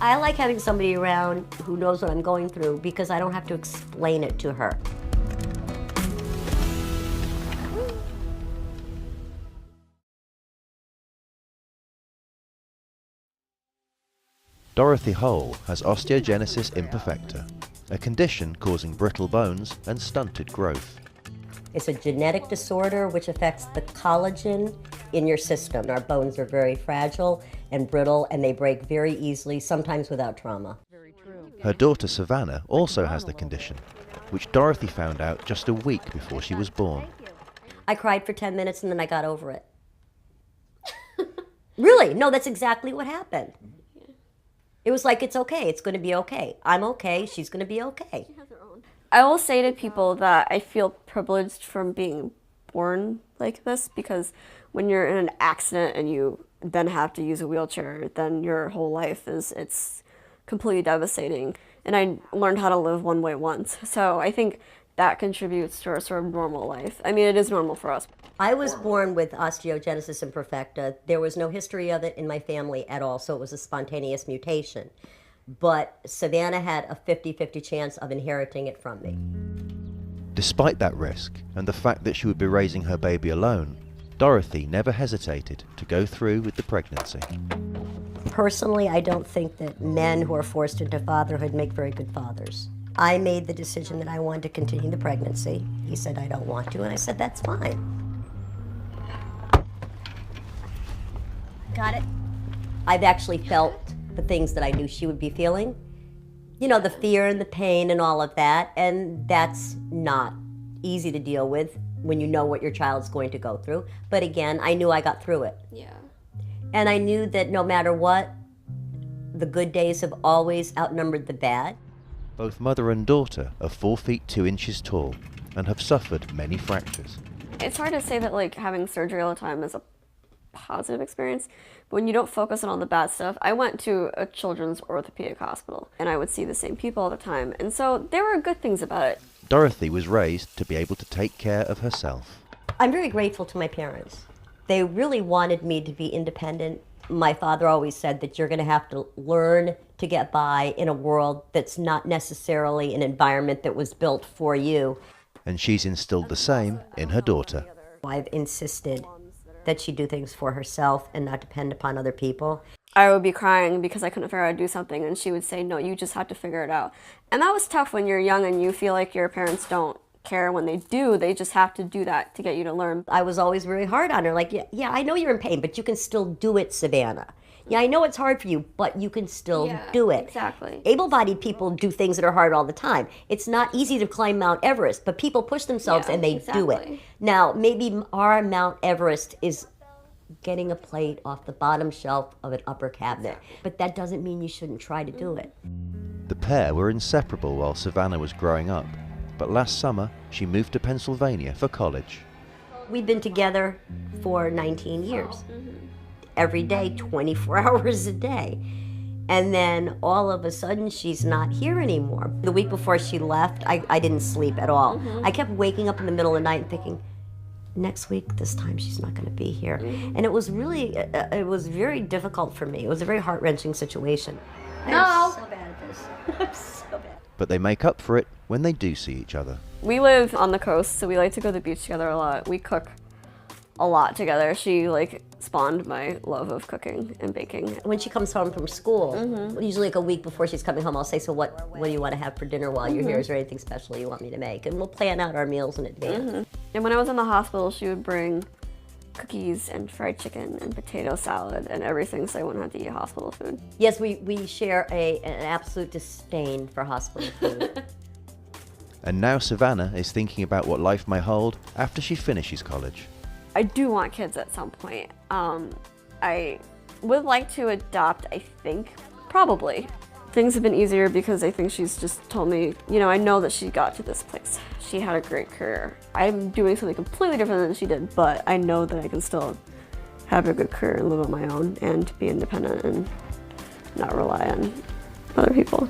I like having somebody around who knows what I'm going through because I don't have to explain it to her. Dorothy Hole has osteogenesis imperfecta, a condition causing brittle bones and stunted growth. It's a genetic disorder which affects the collagen in your system. Our bones are very fragile and brittle, and they break very easily, sometimes without trauma. Her daughter Savannah also has the condition, which Dorothy found out just a week before she was born. I cried for 10 minutes and then I got over it. Really? No, that's exactly what happened. It was like, it's okay, it's going to be okay. I'm okay, she's going to be okay. I will say to people that I feel privileged from being born like this, because when you're in an accident and you then have to use a wheelchair, then your whole life it's completely devastating. And I learned how to live one way once. So I think that contributes to our sort of normal life. I mean, it is normal for us. I was born with osteogenesis imperfecta. There was no history of it in my family at all, so it was a spontaneous mutation. But Savannah had a 50-50 chance of inheriting it from me. Despite that risk, and the fact that she would be raising her baby alone, Dorothy never hesitated to go through with the pregnancy. Personally, I don't think that men who are forced into fatherhood make very good fathers. I made the decision that I wanted to continue the pregnancy. He said, I don't want to, and I said, that's fine. Got it? I've actually felt the things that I knew she would be feeling. You know, the fear and the pain and all of that, and that's not easy to deal with when you know what your child's going to go through. But again, I knew I got through it. Yeah. And I knew that no matter what, the good days have always outnumbered the bad. Both mother and daughter are 4 feet 2 inches tall and have suffered many fractures. It's hard to say that like having surgery all the time is a positive experience, but when you don't focus on all the bad stuff. I went to a children's orthopedic hospital and I would see the same people all the time, and so there were good things about it. Dorothy was raised to be able to take care of herself. I'm very grateful to my parents. They really wanted me to be independent. My father always said that you're going to have to learn to get by in a world that's not necessarily an environment that was built for you. And she's instilled the same in her daughter. I've insisted that she do things for herself and not depend upon other people. I would be crying because I couldn't figure out how to do something, and she would say, no, you just have to figure it out. And that was tough when you're young and you feel like your parents don't care. When they do, they just have to do that to get you to learn. I was always very hard on her, like, yeah, I know you're in pain, but you can still do it, Savannah. Yeah, I know it's hard for you, but you can still do it. Exactly. Able-bodied people do things that are hard all the time. It's not easy to climb Mount Everest, but people push themselves and they do it. Now, maybe our Mount Everest is getting a plate off the bottom shelf of an upper cabinet, but that doesn't mean you shouldn't try to do it. The pair were inseparable while Savannah was growing up, but last summer she moved to Pennsylvania for college. We've been together for 19 years. Every day, 24 hours a day. And then all of a sudden, she's not here anymore. The week before she left, I didn't sleep at all. I kept waking up in the middle of the night and thinking, next week, this time she's not going to be here. And it was really, it was very difficult for me. It was a very heart-wrenching situation. I'm so bad at this. I'm so bad. But they make up for it when they do see each other. We live on the coast, so we like to go to the beach together a lot. We cook a lot together. She like spawned my love of cooking and baking. When she comes home from school, usually like a week before she's coming home, I'll say, so what do you want to have for dinner while you're here? Is there anything special you want me to make? And we'll plan out our meals in advance. And when I was in the hospital, she would bring cookies and fried chicken and potato salad and everything, so I wouldn't have to eat hospital food. Yes, we share an absolute disdain for hospital food. And now Savannah is thinking about what life may hold after she finishes college. I do want kids at some point. I would like to adopt, I think, probably. Things have been easier because I think she's just told me, you know, I know that she got to this place. She had a great career. I'm doing something completely different than she did, but I know that I can still have a good career and live on my own and be independent and not rely on other people.